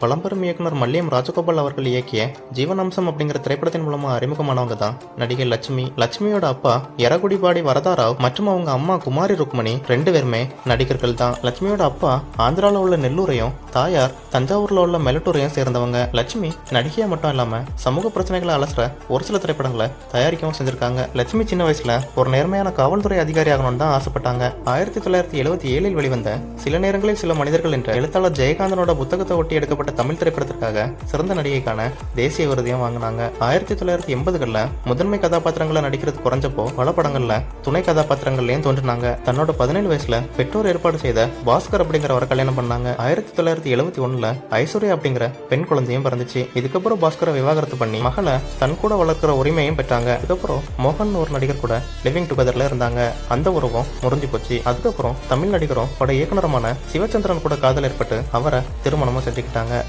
பழம்பெரும் இயக்குனர் மல்லியம் ராஜகோபால் அவர்கள் இயக்கிய ஜீவனாம்சம் அப்படிங்கிற திரைப்படத்தின் மூலமா அறிமுகமானவங்க தான் நடிகை லட்சுமி. லட்சுமியோட அப்பா எரகுடிபாடி வரதாராவ் மற்றும் அவங்க அம்மா குமாரி ருக்மணி 2 பேருமே நடிகர்கள் தான். லட்சுமியோட அப்பா ஆந்திராவில் உள்ள நெல்லூரையும் தாயார் தஞ்சாவூர்ல உள்ள மெலட்டூரையும் சேர்ந்தவங்க. லட்சுமி நடிகையா மட்டும் இல்லாம சமூக பிரச்சனைகளை அலசுற ஒரு சில திரைப்படங்களை தயாரிக்கவும் செஞ்சிருக்காங்க. லட்சுமி சின்ன வயசுல ஒரு நேர்மையான காவல்துறை அதிகாரி ஆகணும்னு தான் ஆசைப்பட்டாங்க. 1977 வெளிவந்த சில நேரங்களில் சில மனிதர்கள் என்ற எழுத்தாளர் ஜெயகாந்தனோட புத்தகத்தை ஒட்டி எடுக்கப்பட்ட தமிழ் திரைப்படத்திற்காக சிறந்த நடிகைக்கான தேசிய விருதையும் வாங்கினாங்க. 1980களில் முதன்மை கதாபாத்திரங்களை நடிக்கிறது குறைஞ்சப்போ பல படங்கள்ல துணை கதாபாத்திரங்கள்லயும் தோன்றினாங்க. தன்னோட 17 வயசுல பெற்றோர் ஏற்பாடு செய்த பாஸ்கர் அப்படிங்கிறவரை கல்யாணம் பண்ணாங்க. 1971 ஐஸ்வர்யா அப்படிங்கிற பெண் குழந்தையும் பிறந்துச்சு. இதுக்கப்புறம் பாஸ்கரை விவாகரத்து பண்ணி மகளை தன் கூட வளர்க்கிற உரிமையும் பெற்றாங்க. அதுக்கப்புறம் மோகன் ஒரு நடிகர் கூட லிவிங் டுகெதர்ல இருந்தாங்க. அந்த உறவும் முறிஞ்சு போச்சு. அதுக்கப்புறம் தமிழ் நடிகரும் பட இயக்குனருமான சிவச்சந்திரன் கூட காதல் ஏற்பட்டு அவரை திருமணமும் செஞ்சுக்கிட்டாங்க.